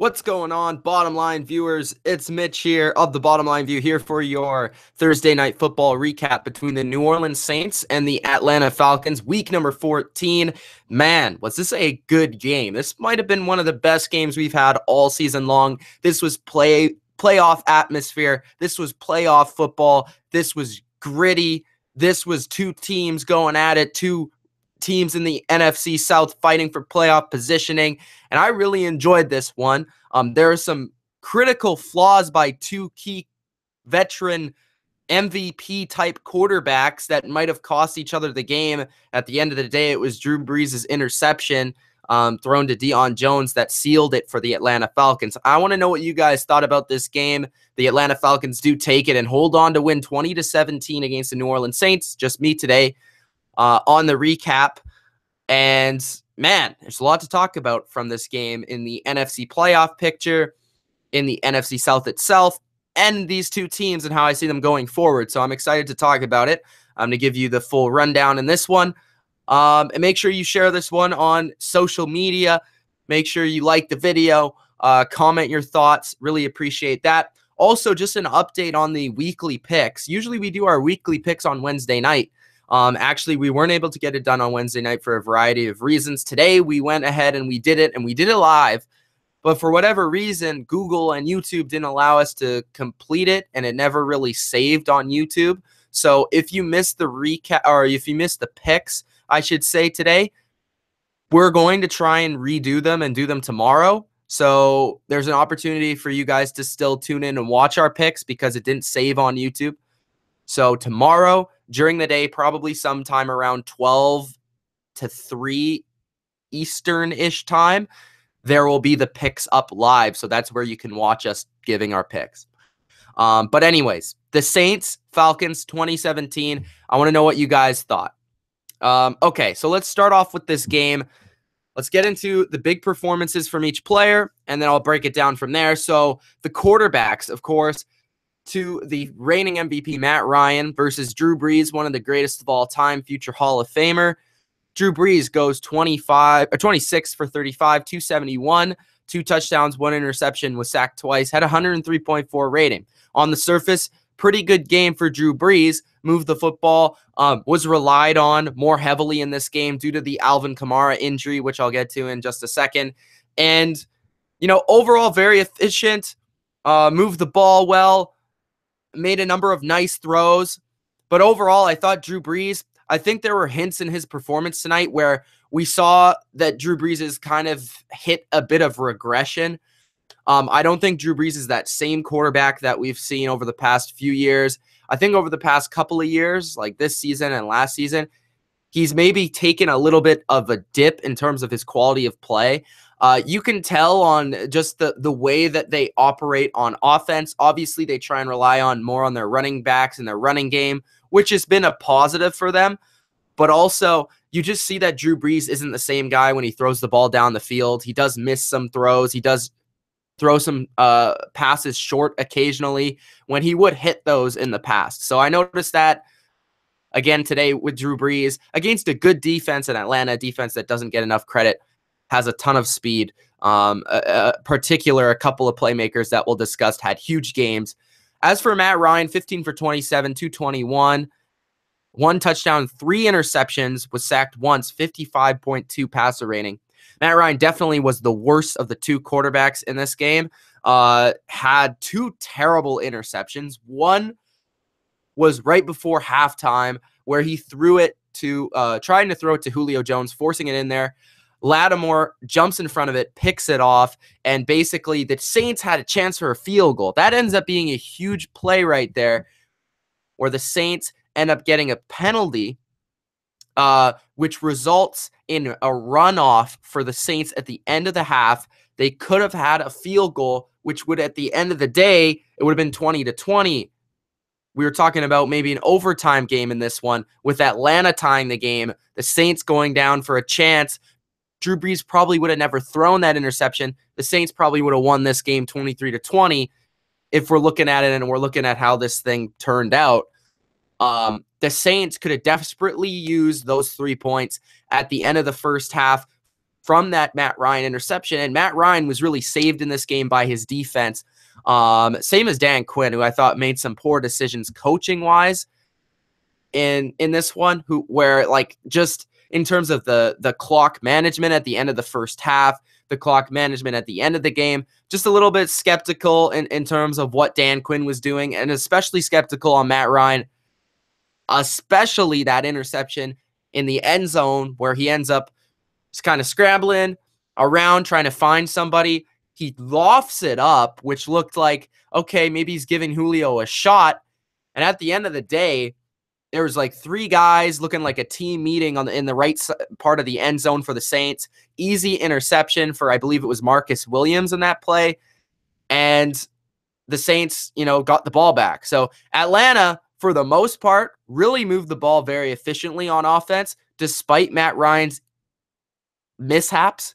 What's going on, Bottom Line viewers? It's Mitch here of the Bottom Line View here for your Thursday night football recap between the New Orleans Saints and the Atlanta Falcons, week number 14. Man, was this a good game? This might have been one of the best games we've had all season long. This was playoff atmosphere. This was playoff football. This was gritty. This was two teams going at it, two teams in the NFC South fighting for playoff positioning, and I really enjoyed this one. There are some critical flaws by two key veteran MVP type quarterbacks that might have cost each other the game. At the end of the day, it was Drew Brees' interception thrown to Deion Jones that sealed it for the Atlanta Falcons. I want to know what you guys thought about this game. The Atlanta Falcons do take it and hold on to win 20-17 against the New Orleans Saints. Just me today on the recap. And man, there's a lot to talk about from this game in the NFC playoff picture, in the NFC South itself, and these two teams and how I see them going forward. So I'm excited to talk about it. I'm going to give you the full rundown in this one. And make sure you share this one on social media. Make sure you like the video, comment your thoughts. Really appreciate that. Also, just an update on the weekly picks. Usually we do our weekly picks on Wednesday night. Actually, we weren't able to get it done on Wednesday night for a variety of reasons. Today, we went ahead and we did it live. But for whatever reason, Google and YouTube didn't allow us to complete it, and it never really saved on YouTube. So if you missed the recap, or if you missed the picks, I should say today, we're going to try and redo them and do them tomorrow. So there's an opportunity for you guys to still tune in and watch our picks because it didn't save on YouTube. So tomorrow, during the day, probably sometime around 12 to 3 Eastern-ish time, there will be the picks up live. So that's where you can watch us giving our picks. But anyways, the Saints, Falcons, 2017. I want to know what you guys thought. Okay, so let's start off with this game. Let's get into the big performances from each player, and then I'll break it down from there. So the quarterbacks, of course, to the reigning MVP Matt Ryan versus Drew Brees, one of the greatest of all time, future Hall of Famer. Drew Brees goes 26 for 35, 271, 2 touchdowns, 1 interception, was sacked twice, had 103.4 rating. On the surface, pretty good game for Drew Brees. Moved the football, was relied on more heavily in this game due to the Alvin Kamara injury, which I'll get to in just a second. And, you know, overall very efficient, moved the ball well, made a number of nice throws. But overall, I thought Drew Brees, I think there were hints in his performance tonight where we saw that Drew Brees has kind of hit a bit of regression. I don't think Drew Brees is that same quarterback that we've seen over the past few years. I think over the past couple of years, like this season and last season, he's maybe taken a little bit of a dip in terms of his quality of play. You can tell on just the way that they operate on offense. Obviously, they try and rely on more on their running backs and their running game, which has been a positive for them. But also, you just see that Drew Brees isn't the same guy when he throws the ball down the field. He does miss some throws. He does throw some passes short occasionally when he would hit those in the past. So I noticed that again today with Drew Brees against a good defense in Atlanta, defense that doesn't get enough credit, has a ton of speed. A couple of playmakers that we'll discuss had huge games. As for Matt Ryan, 15 for 27, 221, 1 touchdown, 3 interceptions, was sacked once, 55.2 passer rating. Matt Ryan definitely was the worst of the 2 quarterbacks in this game. Had 2 terrible interceptions. One was right before halftime where he threw it to, trying to throw it to Julio Jones, forcing it in there. Lattimore jumps in front of it, picks it off, and basically the Saints had a chance for a field goal. That ends up being a huge play right there where the Saints end up getting a penalty, which results in a runoff for the Saints at the end of the half. They could have had a field goal, which would, at the end of the day, it would have been 20-20. We were talking about maybe an overtime game in this one with Atlanta tying the game, the Saints going down for a chance. Drew Brees probably would have never thrown that interception. The Saints probably would have won this game 23-20 if we're looking at it and we're looking at how this thing turned out. The Saints could have desperately used those 3 points at the end of the first half from that Matt Ryan interception. And Matt Ryan was really saved in this game by his defense. Same as Dan Quinn, who I thought made some poor decisions coaching wise in this one, where like just in terms of the clock management at the end of the first half, the clock management at the end of the game, just a little bit skeptical in terms of what Dan Quinn was doing, and especially skeptical on Matt Ryan, especially that interception in the end zone where he ends up just kind of scrambling around trying to find somebody. He lofts it up, which looked like, okay, maybe he's giving Julio a shot. And at the end of the day, there was like three guys looking like a team meeting in the right part of the end zone for the Saints. Easy interception for, I believe it was Marcus Williams in that play. And the Saints, got the ball back. So Atlanta, for the most part, really moved the ball very efficiently on offense, despite Matt Ryan's mishaps.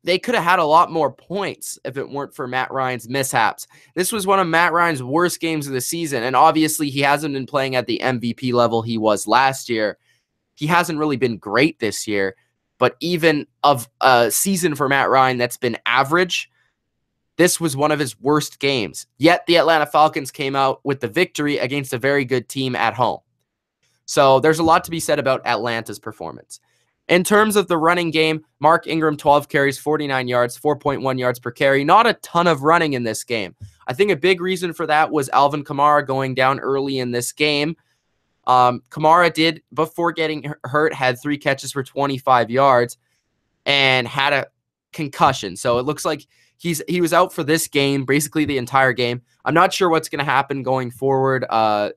They could have had a lot more points if it weren't for Matt Ryan's mishaps. This was one of Matt Ryan's worst games of the season, and obviously he hasn't been playing at the MVP level he was last year. He hasn't really been great this year, but even of a season for Matt Ryan that's been average, this was one of his worst games. Yet the Atlanta Falcons came out with the victory against a very good team at home. So there's a lot to be said about Atlanta's performance. In terms of the running game, Mark Ingram, 12 carries, 49 yards, 4.1 yards per carry. Not a ton of running in this game. I think a big reason for that was Alvin Kamara going down early in this game. Kamara did, before getting hurt, had 3 catches for 25 yards and had a concussion. So it looks like he was out for this game, basically the entire game. I'm not sure what's going to happen going forward,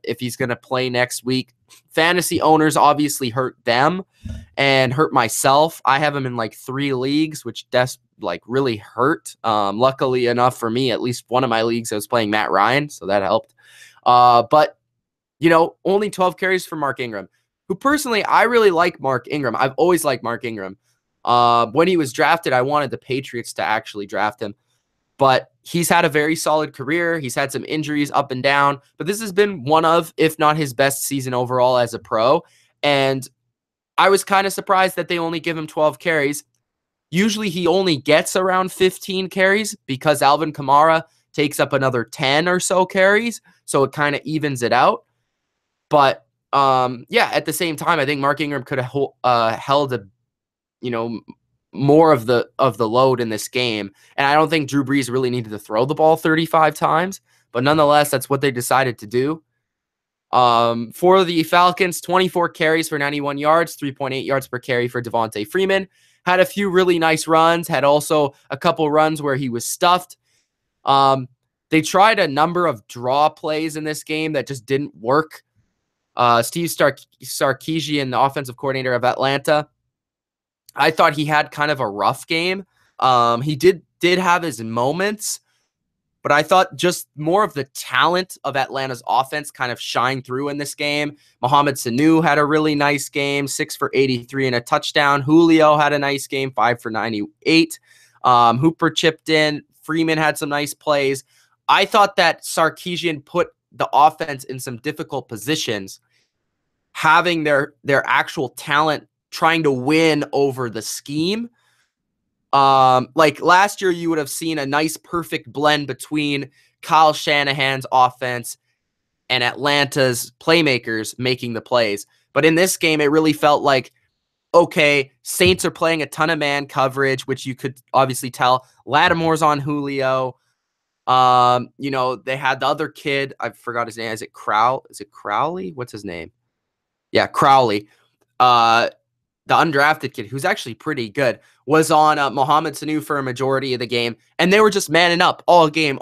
if he's going to play next week. Fantasy owners obviously hurt them and hurt myself. I have him in like 3 leagues, which really hurt. Luckily enough for me, at least one of my leagues, I was playing Matt Ryan, so that helped. But only 12 carries for Mark Ingram, who personally, I really like Mark Ingram. I've always liked Mark Ingram. When he was drafted, I wanted the Patriots to actually draft him. But he's had a very solid career. He's had some injuries up and down. But this has been one of, if not his best season overall as a pro. And I was kind of surprised that they only give him 12 carries. Usually he only gets around 15 carries because Alvin Kamara takes up another 10 or so carries. So it kind of evens it out. But, at the same time, I think Mark Ingram could have held more of the load in this game. And I don't think Drew Brees really needed to throw the ball 35 times, but nonetheless, that's what they decided to do. For the Falcons, 24 carries for 91 yards, 3.8 yards per carry for Devontae Freeman. Had a few really nice runs, had also a couple runs where he was stuffed. They tried a number of draw plays in this game that just didn't work. Steve Sarkisian, the offensive coordinator of Atlanta, I thought he had kind of a rough game. He did have his moments, but I thought just more of the talent of Atlanta's offense kind of shined through in this game. Mohamed Sanu had a really nice game, 6 for 83 and a touchdown. Julio had a nice game, 5 for 98. Hooper chipped in. Freeman had some nice plays. I thought that Sarkisian put the offense in some difficult positions, having their actual talent trying to win over the scheme. Like last year, you would have seen a nice, perfect blend between Kyle Shanahan's offense and Atlanta's playmakers making the plays. But in this game, it really felt like, okay, Saints are playing a ton of man coverage, which you could obviously tell. Lattimore's on Julio. They had the other kid. I forgot his name. Is it Crowley? What's his name? Yeah, Crowley. The undrafted kid, who's actually pretty good, was on Mohamed Sanu for a majority of the game, and they were just manning up all game.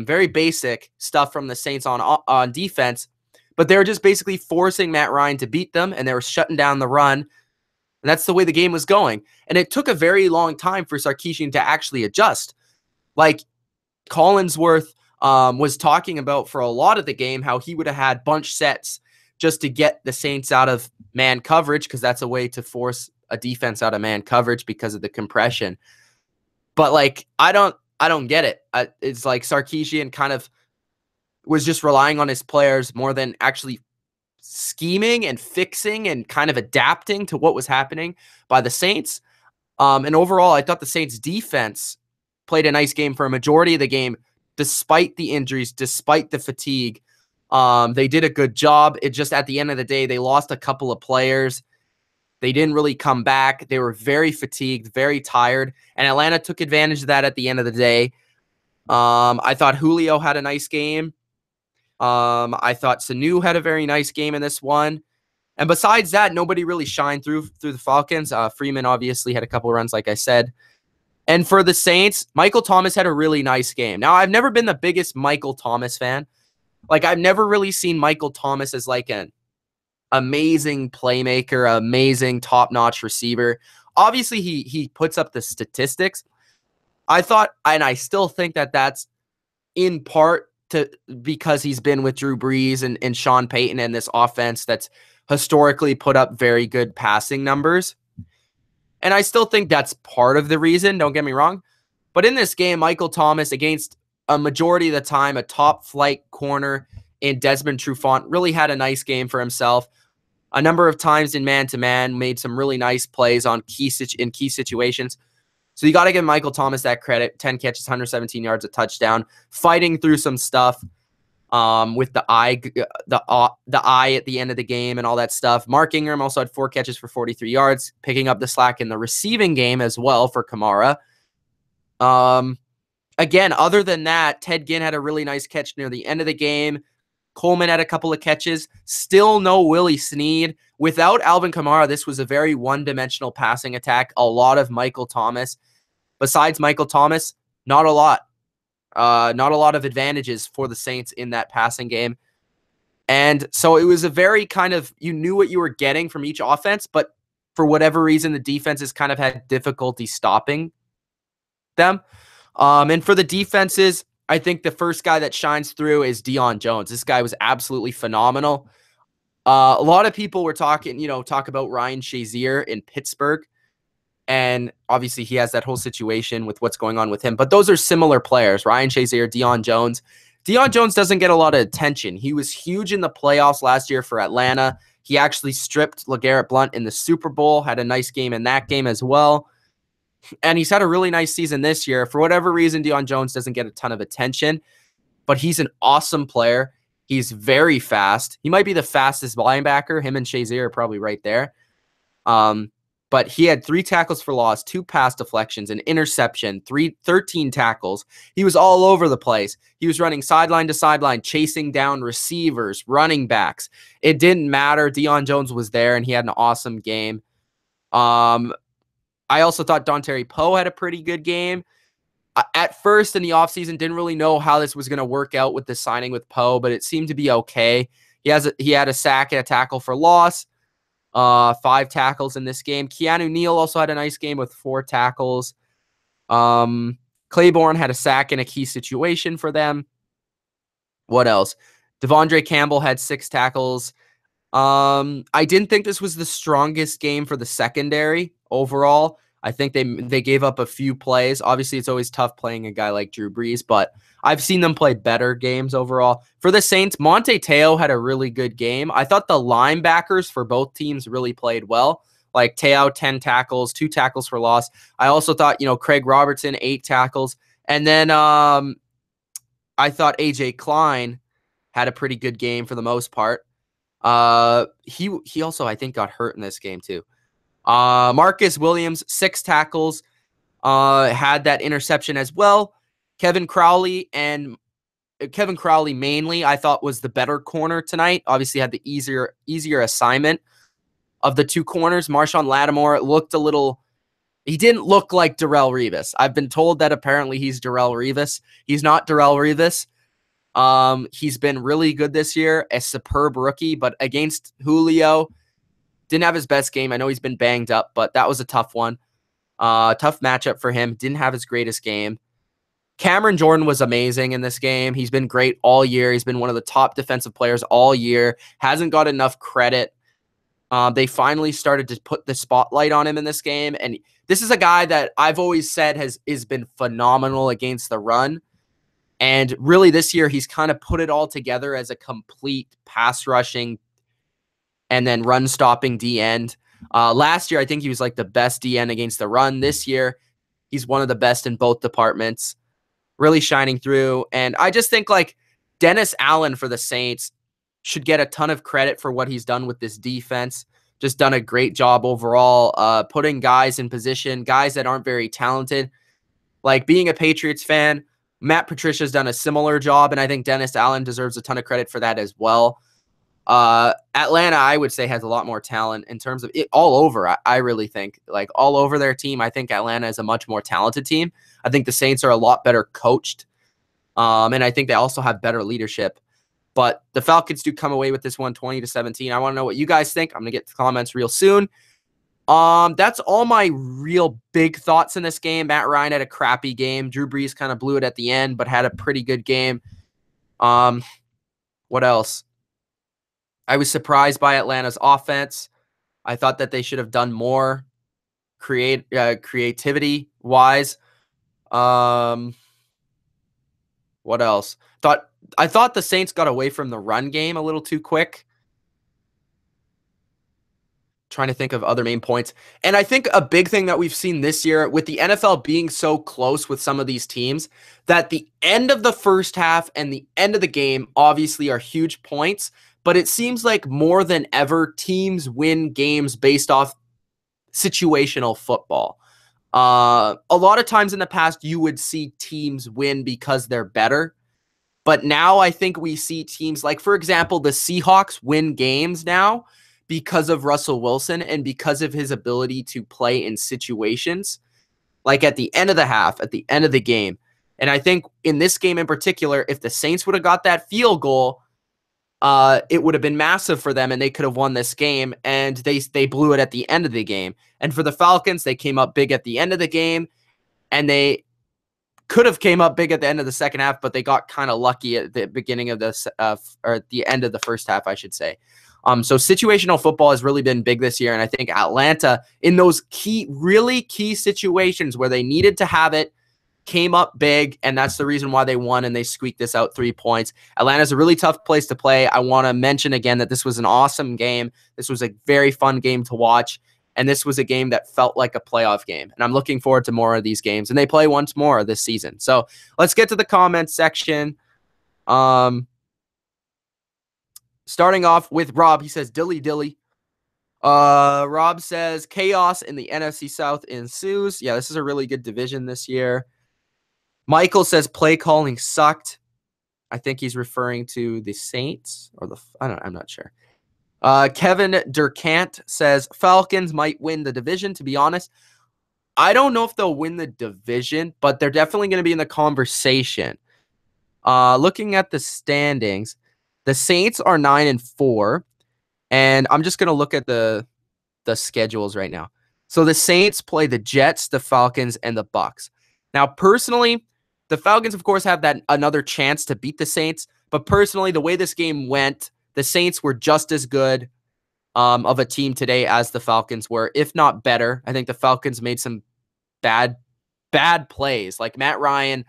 Very basic stuff from the Saints on defense, but they were just basically forcing Matt Ryan to beat them, and they were shutting down the run, and that's the way the game was going. And it took a very long time for Sarkisian to actually adjust. Like Collinsworth was talking about for a lot of the game how he would have had bunch sets just to get the Saints out of man coverage, because that's a way to force a defense out of man coverage because of the compression. But like, I don't get it. It's like Sarkisian kind of was just relying on his players more than actually scheming and fixing and kind of adapting to what was happening by the Saints. And overall, I thought the Saints defense played a nice game for a majority of the game, despite the injuries, despite the fatigue. They did a good job. It just, at the end of the day, they lost a couple of players. They didn't really come back. They were very fatigued, very tired, and Atlanta took advantage of that at the end of the day. I thought Julio had a nice game. I thought Sanu had a very nice game in this one. And besides that, nobody really shined through the Falcons. Freeman obviously had a couple of runs, like I said. And for the Saints, Michael Thomas had a really nice game. Now, I've never been the biggest Michael Thomas fan. Like, I've never really seen Michael Thomas as like an amazing playmaker, amazing top-notch receiver. Obviously, he puts up the statistics. I thought, and I still think that that's in part because he's been with Drew Brees and Sean Payton and this offense that's historically put up very good passing numbers. And I still think that's part of the reason, don't get me wrong. But in this game, Michael Thomas, against a majority of the time, a top-flight corner in Desmond Trufant, really had a nice game for himself. A number of times in man-to-man, made some really nice plays on key situations. So you got to give Michael Thomas that credit. 10 catches, 117 yards, a touchdown, fighting through some stuff with the eye at the end of the game and all that stuff. Mark Ingram also had 4 catches for 43 yards, picking up the slack in the receiving game as well for Kamara. Again, other than that, Ted Ginn had a really nice catch near the end of the game. Coleman had a couple of catches. Still no Willie Snead. Without Alvin Kamara, this was a very one-dimensional passing attack. A lot of Michael Thomas. Besides Michael Thomas, not a lot. Not a lot of advantages for the Saints in that passing game. And so it was a very kind of, you knew what you were getting from each offense, but for whatever reason, the defenses kind of had difficulty stopping them. And for the defenses, I think the first guy that shines through is Deion Jones. This guy was absolutely phenomenal. A lot of people were talk about Ryan Shazier in Pittsburgh. And obviously he has that whole situation with what's going on with him. But those are similar players, Ryan Shazier, Deion Jones. Deion Jones doesn't get a lot of attention. He was huge in the playoffs last year for Atlanta. He actually stripped LeGarrette Blount in the Super Bowl, had a nice game in that game as well. And he's had a really nice season this year. For whatever reason, Deion Jones doesn't get a ton of attention, but he's an awesome player. He's very fast. He might be the fastest linebacker. Him and Shazier are probably right there. But he had 3 tackles for loss, 2 pass deflections, an interception, 13 tackles. He was all over the place. He was running sideline to sideline, chasing down receivers, running backs. It didn't matter. Deion Jones was there, and he had an awesome game. I also thought Dontari Poe had a pretty good game. At first in the offseason, didn't really know how this was going to work out with the signing with Poe, but it seemed to be okay. He had a sack and a tackle for loss, 5 tackles in this game. Keanu Neal also had a nice game with 4 tackles. Claiborne had a sack in a key situation for them. What else? Devondre Campbell had 6 tackles. I didn't think this was the strongest game for the secondary overall. I think they gave up a few plays. Obviously, it's always tough playing a guy like Drew Brees, but I've seen them play better games overall. For the Saints, Monte Teo had a really good game. I thought the linebackers for both teams really played well. Like Teo, 10 tackles, 2 tackles for loss. I also thought, Craig Robertson, 8 tackles. And then I thought AJ Klein had a pretty good game for the most part. He also, I think, got hurt in this game too. Marcus Williams, 6 tackles, had that interception as well. Kevin Crowley mainly, I thought, was the better corner tonight. Obviously had the easier assignment of the 2 corners. Marshawn Lattimore he didn't look like Darrelle Revis. I've been told that apparently he's Darrelle Revis. He's not Darrelle Revis. He's been really good this year, a superb rookie, but against Julio, didn't have his best game. I know he's been banged up, but that was a tough one. Tough matchup for him. Didn't have his greatest game. Cameron Jordan was amazing in this game. He's been great all year. He's been one of the top defensive players all year. Hasn't got enough credit. They finally started to put the spotlight on him in this game, and this is a guy that I've always said has been phenomenal against the run. And really this year, he's kind of put it all together as a complete pass rushing and then run stopping D end. Last year, I think he was like the best DN against the run. This year, he's one of the best in both departments, really shining through. And I just think like Dennis Allen for the Saints should get a ton of credit for what he's done with this defense. Just done a great job overall, putting guys in position, guys that aren't very talented. Like being a Patriots fan, Matt Patricia's done a similar job, and I think Dennis Allen deserves a ton of credit for that as well. Atlanta, I would say, has a lot more talent in terms of it all over. I really think like all over their team. I think Atlanta is a much more talented team. I think the Saints are a lot better coached. And I think they also have better leadership. But the Falcons do come away with this one 20-17. I want to know what you guys think. I'm going to get to comments real soon. That's all my real big thoughts in this game. Matt Ryan had a crappy game. Drew Brees kind of blew it at the end, but had a pretty good game. What else? I was surprised by Atlanta's offense. I thought that they should have done more creativity-wise. What else? I thought the Saints got away from the run game a little too quick. Trying to think of other main points. And I think a big thing that we've seen this year with the NFL being so close with some of these teams, that the end of the first half and the end of the game obviously are huge points, but it seems like more than ever teams win games based off situational football. A lot of times in the past, you would see teams win because they're better. But now I think we see teams like, for example, the Seahawks win games now because of Russell Wilson and because of his ability to play in situations like at the end of the half, at the end of the game. And I think in this game in particular, if the Saints would have got that field goal, it would have been massive for them and they could have won this game, and they blew it at the end of the game. And for the Falcons, they came up big at the end of the game, and they could have came up big at the end of the second half, but they got kind of lucky at the beginning of this, or at the end of the first half, I should say. So situational football has really been big this year, and I think Atlanta, in those really key situations where they needed to have it, came up big, and that's the reason why they won, and they squeaked this out 3 points. Atlanta's a really tough place to play. I want to mention again that this was an awesome game. This was a very fun game to watch, and this was a game that felt like a playoff game, and I'm looking forward to more of these games, and they play once more this season. So let's get to the comments section. Starting off with Rob, he says, dilly dilly. Rob says, chaos in the NFC South ensues. Yeah, this is a really good division this year. Michael says, play calling sucked. I think he's referring to the Saints or I'm not sure. Kevin Durkant says, Falcons might win the division, to be honest. I don't know if they'll win the division, but they're definitely going to be in the conversation. Looking at the standings, the Saints are 9-4, and I'm just going to look at the schedules right now. So the Saints play the Jets, the Falcons, and the Bucks. Now, personally, the Falcons, of course, have that another chance to beat the Saints, but personally, the way this game went, the Saints were just as good of a team today as the Falcons were, if not better. I think the Falcons made some bad plays. Like Matt Ryan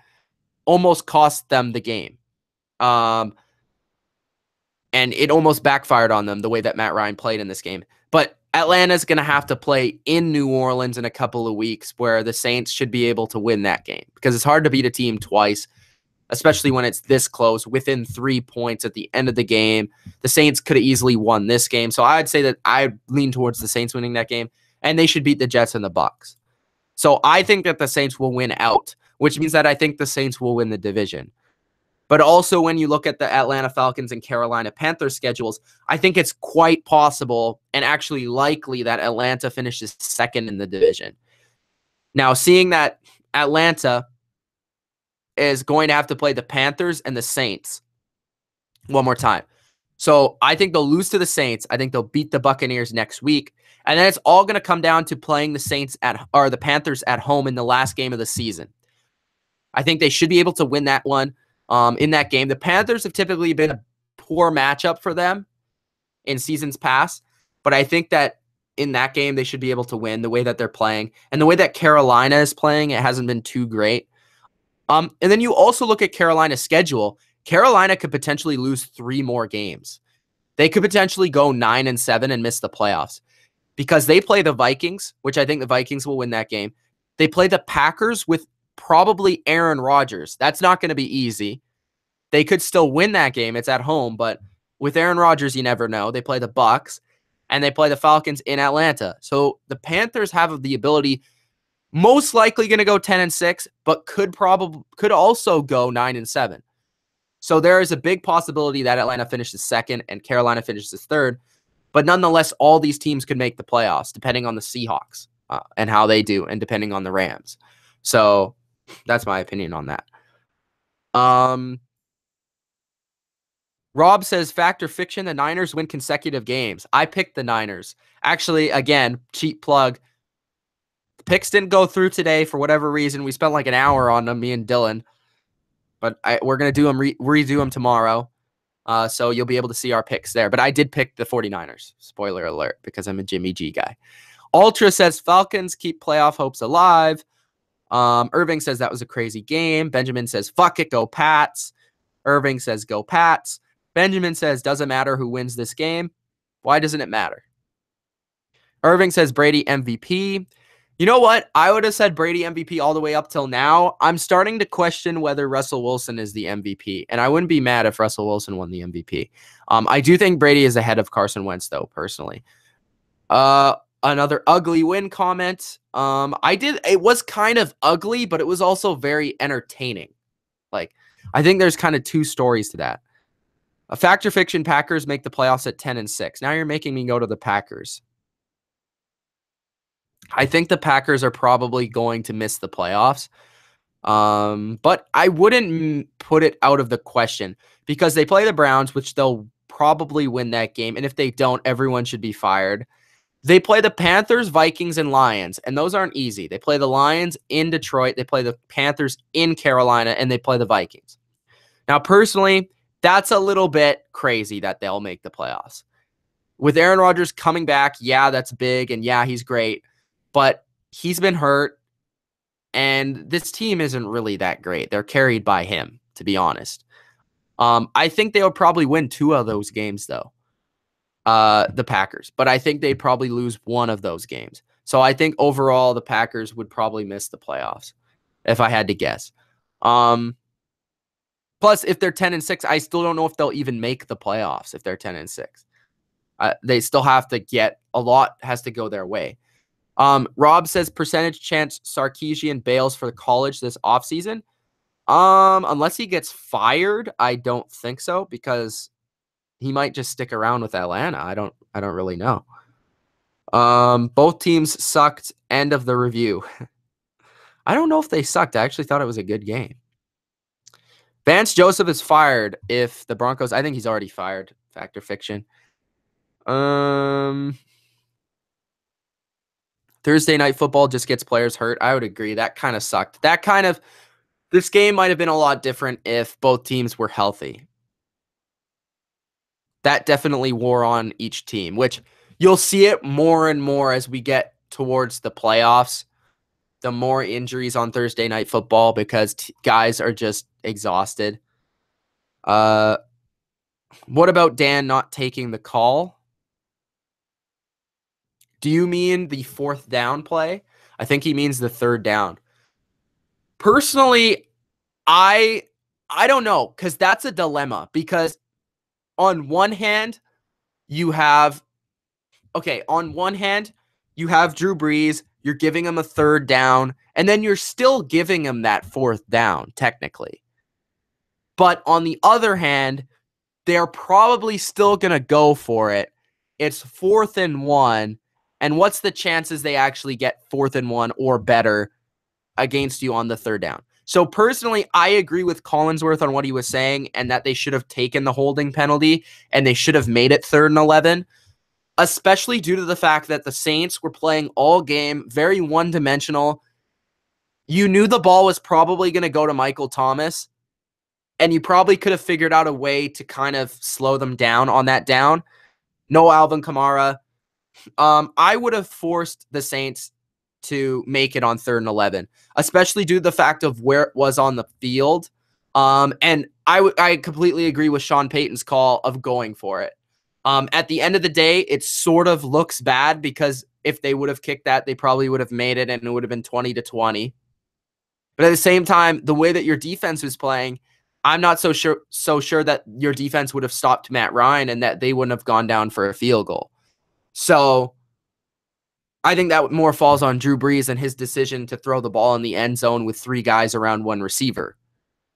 almost cost them the game. And it almost backfired on them the way that Matt Ryan played in this game. But Atlanta's going to have to play in New Orleans in a couple of weeks, where the Saints should be able to win that game, because it's hard to beat a team twice, especially when it's this close, within 3 points at the end of the game. The Saints could have easily won this game. So I'd say that I lean towards the Saints winning that game, and they should beat the Jets and the Bucks. So I think that the Saints will win out, which means that I think the Saints will win the division. But also, when you look at the Atlanta Falcons and Carolina Panthers schedules, I think it's quite possible and actually likely that Atlanta finishes second in the division. Now, seeing that Atlanta is going to have to play the Panthers and the Saints one more time. So I think they'll lose to the Saints. I think they'll beat the Buccaneers next week. And then it's all going to come down to playing the Panthers at home in the last game of the season. I think they should be able to win that one. In that game, the Panthers have typically been a poor matchup for them in seasons past, but I think that in that game, they should be able to win the way that they're playing. And the way that Carolina is playing, it hasn't been too great. And then you also look at Carolina's schedule. Carolina could potentially lose 3 more games. They could potentially go 9-7 and miss the playoffs. because they play the Vikings, which I think the Vikings will win that game. They play the Packers with probably Aaron Rodgers. That's not going to be easy. They could still win that game. It's at home, but with Aaron Rodgers, you never know. They play the Bucs, and they play the Falcons in Atlanta. So the Panthers have the ability, most likely going to go 10-6, but could also go 9-7. So there is a big possibility that Atlanta finishes second and Carolina finishes third. But nonetheless, all these teams could make the playoffs, depending on the Seahawks and how they do, and depending on the Rams. So that's my opinion on that. Rob says, fact or fiction, the Niners win consecutive games. I picked the Niners. Actually, again, cheap plug. The picks didn't go through today for whatever reason. We spent like an hour on them, me and Dylan. But we're going to do them, redo them tomorrow. So you'll be able to see our picks there. But I did pick the 49ers. Spoiler alert, because I'm a Jimmy G guy. Ultra says, Falcons keep playoff hopes alive. Irving says that was a crazy game. Benjamin says, fuck it, go Pats. Irving says, go Pats. Benjamin says, doesn't matter who wins this game. Why doesn't it matter? Irving says, Brady MVP. You know what? I would have said Brady MVP all the way up till now. I'm starting to question whether Russell Wilson is the MVP, and I wouldn't be mad if Russell Wilson won the MVP. I do think Brady is ahead of Carson Wentz, though, personally. Another ugly win comment. It was kind of ugly, but it was also very entertaining. Like, I think there's kind of two stories to that. A fact or fiction, Packers make the playoffs at 10-6. Now you're making me go to the Packers. I think the Packers are probably going to miss the playoffs. But I wouldn't put it out of the question because they play the Browns, which they'll probably win that game. And if they don't, everyone should be fired. They play the Panthers, Vikings, and Lions, and those aren't easy. They play the Lions in Detroit, they play the Panthers in Carolina, and they play the Vikings. Now, personally, that's a little bit crazy that they'll make the playoffs. With Aaron Rodgers coming back, yeah, that's big, and yeah, he's great, but he's been hurt, and this team isn't really that great. They're carried by him, to be honest. I think they'll probably win 2 of those games, though. The Packers, but I think they'd probably lose 1 of those games. So I think overall the Packers would probably miss the playoffs if I had to guess. Plus, if they're 10-6, I still don't know if they'll even make the playoffs if they're 10-6. They still have to get a lot has to go their way. Rob says percentage chance Sarkisian bails for college this offseason. Unless he gets fired, I don't think so because he might just stick around with Atlanta. I don't really know. Both teams sucked. End of the review. I don't know if they sucked. I actually thought it was a good game. Vance Joseph is fired if the Broncos. I think he's already fired. Fact or fiction. Thursday night football just gets players hurt. I would agree. That kind of sucked. This game might have been a lot different if both teams were healthy. That definitely wore on each team, which you'll see it more and more as we get towards the playoffs. The more injuries on Thursday night football because guys are just exhausted. What about Dan not taking the call? Do you mean the 4th down play? I think he means the 3rd down. Personally, I don't know because that's a dilemma because on one hand, you have Drew Brees, you're giving him a 3rd down, and then you're still giving him that 4th down, technically. But on the other hand, they're probably still going to go for it. It's 4th and 1, and what's the chances they actually get 4th and 1 or better against you on the 3rd down? So personally, I agree with Collinsworth on what he was saying and that they should have taken the holding penalty and they should have made it 3rd and 11, especially due to the fact that the Saints were playing all game, very one-dimensional. You knew the ball was probably going to go to Michael Thomas, and you probably could have figured out a way to kind of slow them down on that down. No Alvin Kamara. I would have forced the Saints to make it on 3rd and 11, especially due to the fact of where it was on the field. And I completely agree with Sean Payton's call of going for it. At the end of the day, it sort of looks bad because if they would have kicked that, they probably would have made it and it would have been 20-20. But at the same time, the way that your defense was playing, I'm not so sure that your defense would have stopped Matt Ryan and that they wouldn't have gone down for a field goal. So I think that more falls on Drew Brees and his decision to throw the ball in the end zone with 3 guys around 1 receiver.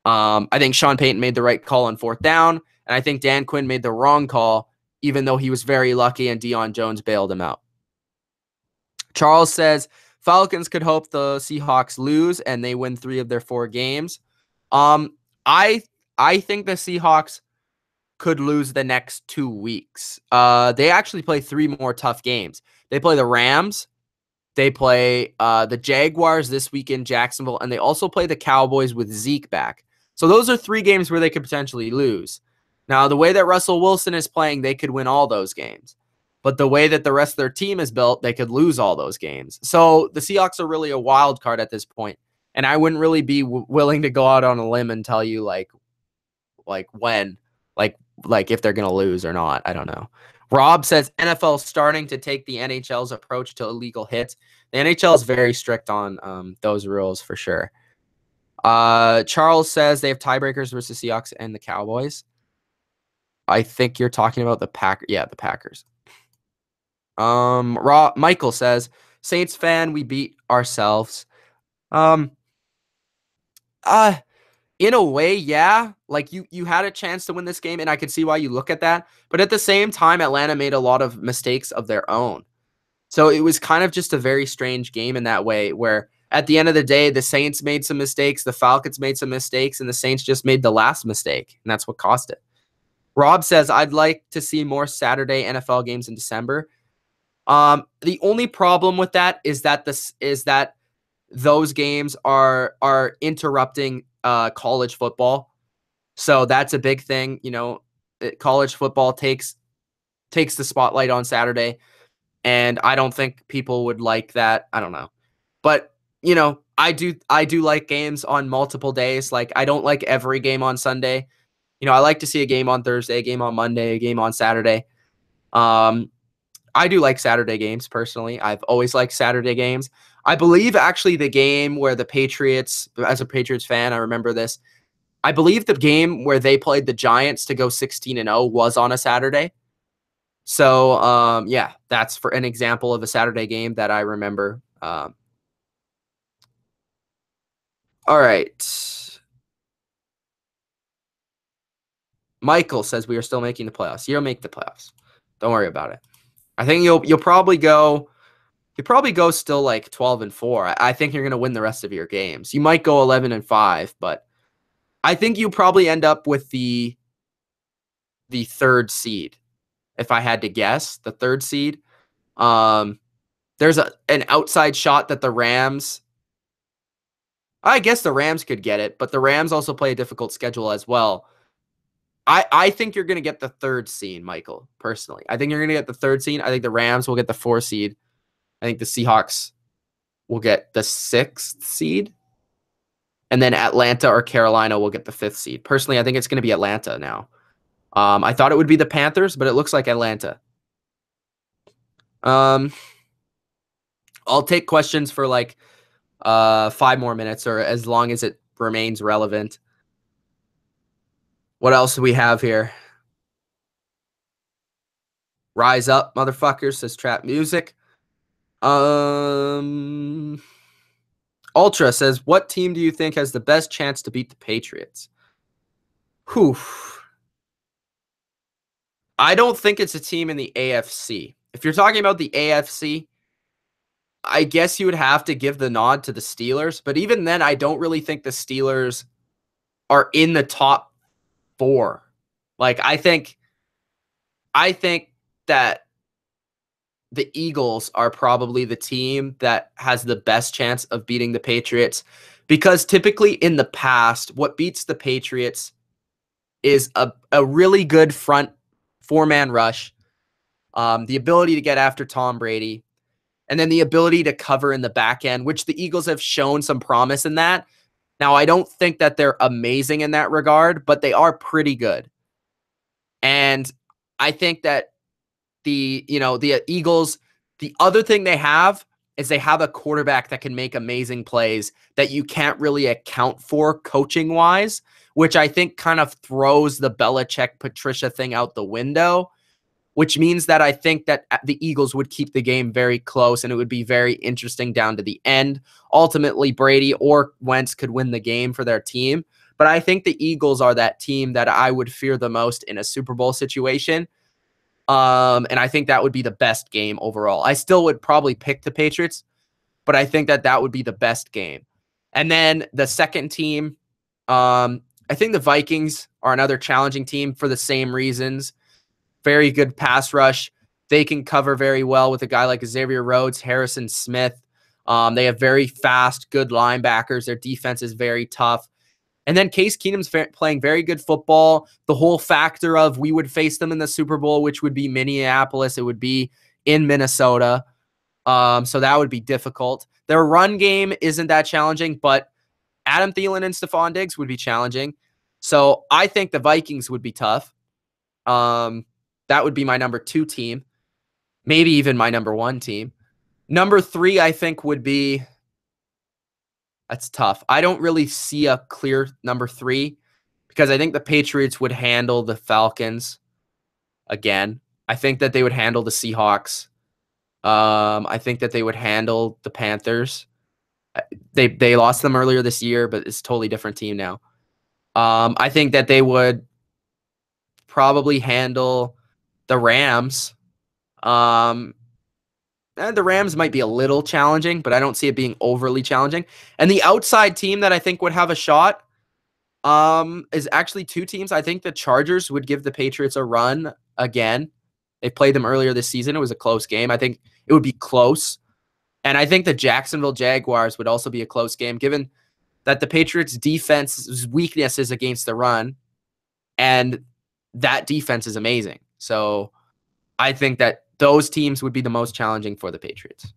I think Sean Payton made the right call on 4th down, and I think Dan Quinn made the wrong call, even though he was very lucky and Deion Jones bailed him out. Charles says, Falcons could hope the Seahawks lose and they win 3 of their 4 games. I think the Seahawks could lose the next 2 weeks. They actually play 3 more tough games. They play the Rams, they play the Jaguars this week in Jacksonville, and they also play the Cowboys with Zeke back. So those are 3 games where they could potentially lose. Now, the way that Russell Wilson is playing, they could win all those games. But the way that the rest of their team is built, they could lose all those games. So the Seahawks are really a wild card at this point. And I wouldn't really be willing to go out on a limb and tell you like when, like if they're going to lose or not. I don't know. Rob says NFL starting to take the NHL's approach to illegal hits. The NHL is very strict on those rules for sure. Charles says they have tiebreakers versus Seahawks and the Cowboys. I think you're talking about the Packers. Yeah, the Packers. Michael says, Saints fan, we beat ourselves. In a way, yeah. Like you had a chance to win this game, and I could see why you look at that. But at the same time, Atlanta made a lot of mistakes of their own. So it was kind of just a very strange game in that way, where at the end of the day, the Saints made some mistakes, the Falcons made some mistakes, and the Saints just made the last mistake, and that's what cost it. Rob says, I'd like to see more Saturday NFL games in December. The only problem with that is that those games are interrupting college football. So that's a big thing. You know, college football takes the spotlight on Saturday, and I don't think people would like that. I don't know. But, you know, I do like games on multiple days. Like, I don't like every game on Sunday. You know, I like to see a game on Thursday, a game on Monday, a game on Saturday. I do like Saturday games personally. I've always liked Saturday games. I believe actually the game where the Patriots, as a Patriots fan, I remember this. I believe the game where they played the Giants to go 16-0 was on a Saturday. So, yeah, that's for an example of a Saturday game that I remember. All right. Michael says we are still making the playoffs. You'll make the playoffs. Don't worry about it. I think you'll probably go. You probably go still like 12-4. I think you're going to win the rest of your games. You might go 11-5, but I think you probably end up with the 3rd seed. If I had to guess, the 3rd seed. There's an outside shot that the Rams. I guess the Rams could get it, but the Rams also play a difficult schedule as well. I think you're going to get the 3rd seed, Michael, personally. I think you're going to get the 3rd seed. I think the Rams will get the 4th seed. I think the Seahawks will get the 6th seed. And then Atlanta or Carolina will get the 5th seed. Personally, I think it's going to be Atlanta now. I thought it would be the Panthers, but it looks like Atlanta. I'll take questions for like 5 more minutes or as long as it remains relevant. What else do we have here? Rise up, motherfuckers, says trap music. Ultra says, what team do you think has the best chance to beat the Patriots? Whew. I don't think it's a team in the AFC. If you're talking about the AFC, I guess you would have to give the nod to the Steelers. But even then, I don't really think the Steelers are in the top 4. Like, I think that the Eagles are probably the team that has the best chance of beating the Patriots, because typically in the past, what beats the Patriots is a really good front 4-man rush, the ability to get after Tom Brady, and then the ability to cover in the back end, which the Eagles have shown some promise in that. Now, I don't think that they're amazing in that regard, but they are pretty good. And I think that the Eagles, the other thing they have is they have a quarterback that can make amazing plays that you can't really account for coaching wise, which I think kind of throws the Belichick Patricia thing out the window, which means that I think that the Eagles would keep the game very close and it would be very interesting down to the end. Ultimately, Brady or Wentz could win the game for their team, but I think the Eagles are that team that I would fear the most in a Super Bowl situation. And I think that would be the best game overall. I still would probably pick the Patriots, but I think that would be the best game. And then the second team, I think the Vikings are another challenging team for the same reasons. Very good pass rush. They can cover very well with a guy like Xavier Rhodes, Harrison Smith. They have very fast, good linebackers. Their defense is very tough. And then Case Keenum's playing very good football. The whole factor of we would face them in the Super Bowl, which would be Minneapolis. It would be in Minnesota. So that would be difficult. Their run game isn't that challenging, but Adam Thielen and Stephon Diggs would be challenging. So I think the Vikings would be tough. That would be my number 2 team. Maybe even my number 1 team. Number 3, I think, would be... That's tough. I don't really see a clear number 3 because I think the Patriots would handle the Falcons again. I think that they would handle the Seahawks. I think that they would handle the Panthers. They lost them earlier this year, but it's a totally different team now. I think that they would probably handle the Rams. And the Rams might be a little challenging, but I don't see it being overly challenging. And the outside team that I think would have a shot is actually 2 teams. I think the Chargers would give the Patriots a run again. They played them earlier this season. It was a close game. I think it would be close. And I think the Jacksonville Jaguars would also be a close game, given that the Patriots' defense's weakness is against the run, and that defense is amazing. So I think that those teams would be the most challenging for the Patriots,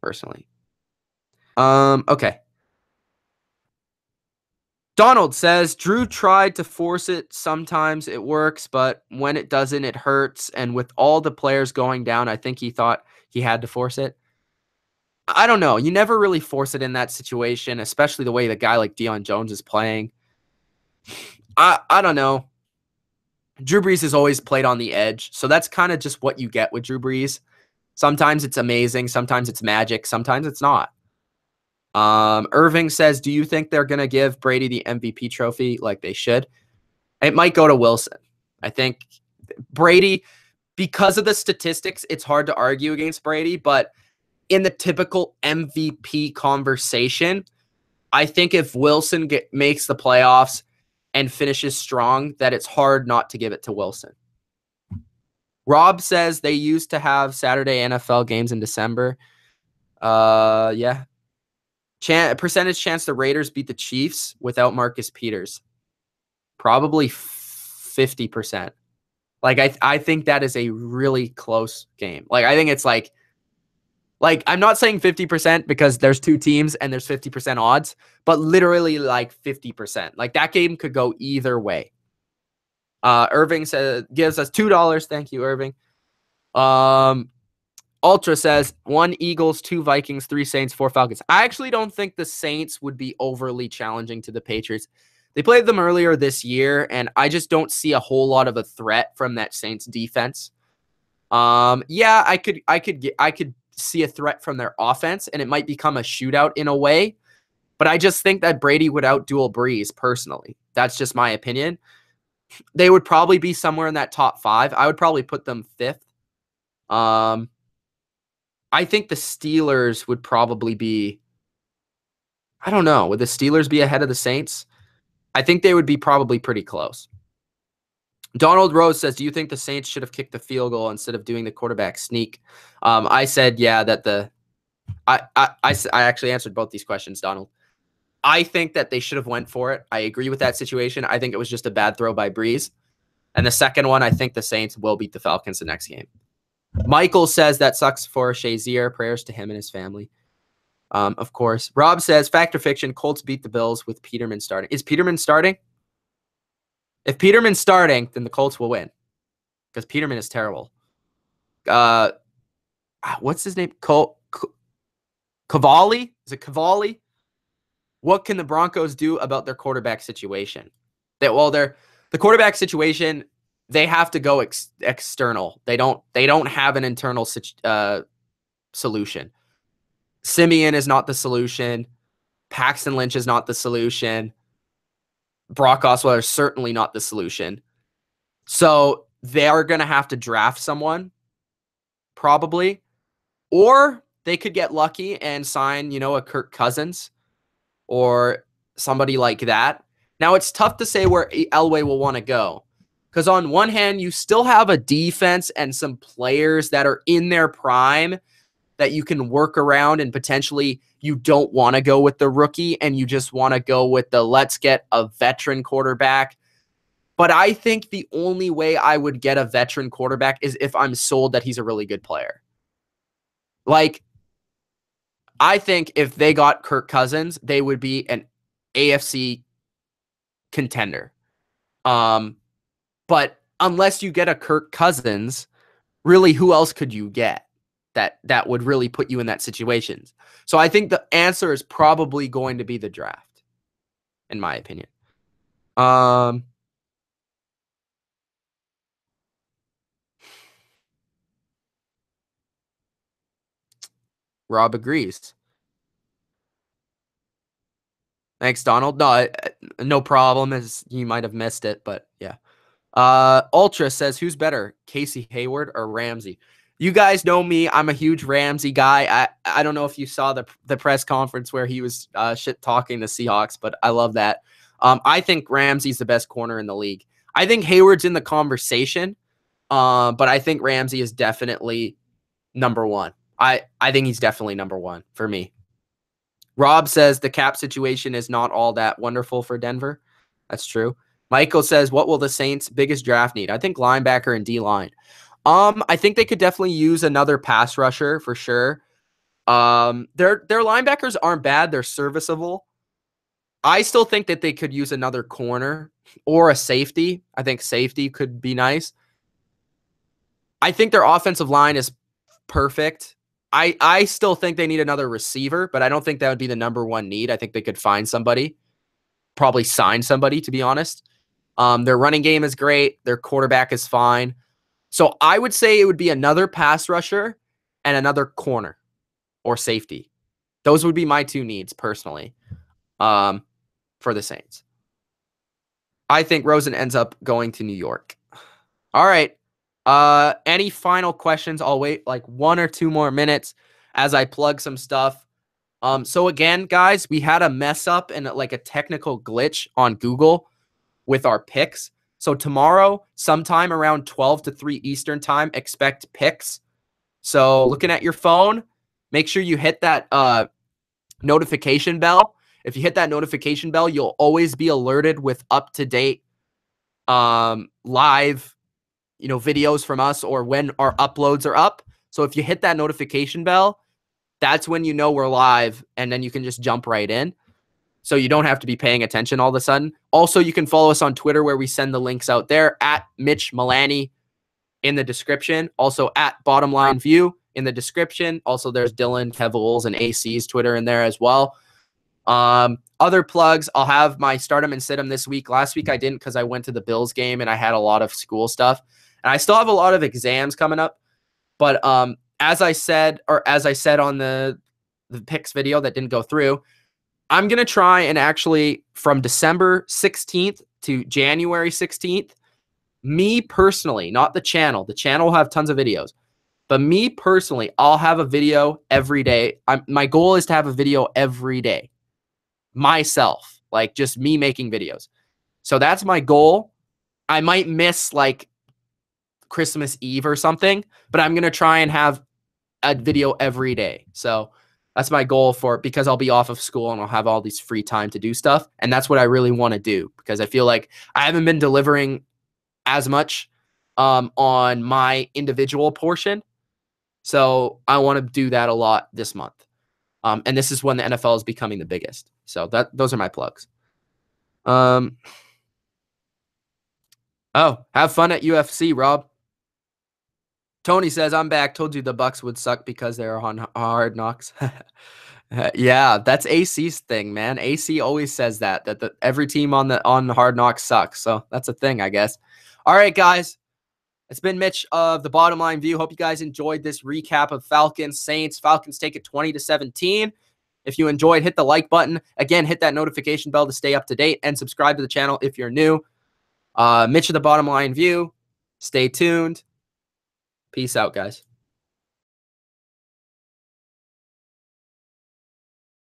personally. Okay. Donald says, Drew tried to force it. Sometimes it works, but when it doesn't, it hurts. And with all the players going down, I think he thought he had to force it. I don't know. You never really force it in that situation, especially the way the guy like Deion Jones is playing. I don't know. Drew Brees has always played on the edge, so that's kind of just what you get with Drew Brees. Sometimes it's amazing, sometimes it's magic, sometimes it's not. Irving says, do you think they're going to give Brady the MVP trophy like they should? It might go to Wilson. I think Brady, because of the statistics, it's hard to argue against Brady, but in the typical MVP conversation, I think if Wilson makes the playoffs and finishes strong, that it's hard not to give it to Wilson. Rob says they used to have Saturday NFL games in December. Yeah. Percentage chance the Raiders beat the Chiefs without Marcus Peters. Probably 50%. Like, I think that is a really close game. Like, I think it's like I'm not saying 50% because there's 2 teams and there's 50% odds, but literally like 50%. Like, that game could go either way. Irving gives us $2. Thank you, Irving. Ultra says 1 Eagles, 2 Vikings, 3 Saints, 4 Falcons. I actually don't think the Saints would be overly challenging to the Patriots. They played them earlier this year, and I just don't see a whole lot of a threat from that Saints defense. Yeah, I could see a threat from their offense, and it might become a shootout in a way. But I just think that Brady would outduel Brees personally. That's just my opinion. They would probably be somewhere in that top 5. I would probably put them 5th. I think the Steelers would probably be, I don't know, would the Steelers be ahead of the Saints? I think they would be probably pretty close. Donald Rose says, do you think the Saints should have kicked the field goal instead of doing the quarterback sneak? I said, yeah, that I actually answered both these questions, Donald. I think that they should have went for it. I agree with that situation. I think it was just a bad throw by Brees. And the second one, I think the Saints will beat the Falcons the next game. Michael says that sucks for Shazier. Prayers to him and his family. Of course. Rob says, fact or fiction, Colts beat the Bills with Peterman starting. Is Peterman starting? If Peterman's starting, then the Colts will win. Because Peterman is terrible. what's his name? Cavalli? Is it Cavalli? What can the Broncos do about their quarterback situation? The quarterback situation, they have to go external. They don't have an internal solution. Simeon is not the solution. Paxton Lynch is not the solution. Brock Osweiler is certainly not the solution. So they are going to have to draft someone, probably. Or they could get lucky and sign, a Kirk Cousins or somebody like that. Now, it's tough to say where Elway will want to go. Because on one hand, you still have a defense and some players that are in their prime that you can work around, and potentially you don't want to go with the rookie and you just want to go with the let's get a veteran quarterback. But I think the only way I would get a veteran quarterback is if I'm sold that he's a really good player. Like, I think if they got Kirk Cousins, they would be an AFC contender. But unless you get a Kirk Cousins, really, who else could you get that would really put you in that situation? So I think the answer is probably going to be the draft, in my opinion. Rob agrees. Thanks, Donald. No, no problem, as you might have missed it, but yeah. Ultra says, who's better, Casey Hayward or Ramsey? You guys know me. I'm a huge Ramsey guy. I don't know if you saw the press conference where he was shit talking the Seahawks, but I love that. I think Ramsey's the best corner in the league. I think Hayward's in the conversation, but I think Ramsey is definitely number one. I think he's definitely number one for me. Rob says the cap situation is not all that wonderful for Denver. That's true. Michael says, what will the Saints' biggest draft need? I think linebacker and D-line. I think they could definitely use another pass rusher for sure. Their linebackers aren't bad. They're serviceable. I still think that they could use another corner or a safety. I think safety could be nice. I think their offensive line is perfect. I still think they need another receiver, but I don't think that would be the number one need. I think they could find somebody, probably sign somebody, to be honest. Their running game is great. Their quarterback is fine. So I would say it would be another pass rusher and another corner or safety. Those would be my two needs personally for the Saints. I think Rosen ends up going to New York. All right. Any final questions? I'll wait like 1 or 2 more minutes as I plug some stuff. So again, guys, we had a mess up and like a technical glitch on Google with our picks. So tomorrow, sometime around 12 to 3 Eastern time, expect picks. So looking at your phone, make sure you hit that notification bell. If you hit that notification bell, you'll always be alerted with up-to-date live videos from us or when our uploads are up. So if you hit that notification bell, that's when you know we're live, and then you can just jump right in. So you don't have to be paying attention all of a sudden. Also, you can follow us on Twitter where we send the links out there at Mitch Milani in the description. Also at TheBottomLineView in the description. Also, there's Dylan, Kevil's, and AC's Twitter in there as well. Other plugs, I'll have my start 'em and sit 'em this week. Last week I didn't because I went to the Bills game and I had a lot of school stuff. And I still have a lot of exams coming up. But as I said on the picks video that didn't go through, I'm going to try and actually from December 16th to January 16th, me personally, not the channel. The channel will have tons of videos. But me personally, I'll have a video every day. My goal is to have a video every day. Myself, like just me making videos. So that's my goal. I might miss like Christmas Eve or something, but I'm going to try and have a video every day. So that's my goal because I'll be off of school and I'll have all these free time to do stuff. And that's what I really want to do because I feel like I haven't been delivering as much on my individual portion. So I want to do that a lot this month. And this is when the NFL is becoming the biggest. So those are my plugs. Oh, have fun at UFC, Rob. Tony says, I'm back. Told you the Bucks would suck because they're on Hard Knocks. Yeah, that's AC's thing, man. AC always says that every team on the Hard Knocks sucks. So that's a thing, I guess. All right, guys. It's been Mitch of the Bottom Line View. Hope you guys enjoyed this recap of Falcons Saints. Falcons take it 20-17. If you enjoyed, hit the like button. Again, hit that notification bell to stay up to date and subscribe to the channel if you're new. Mitch of the Bottom Line View. Stay tuned. Peace out, guys.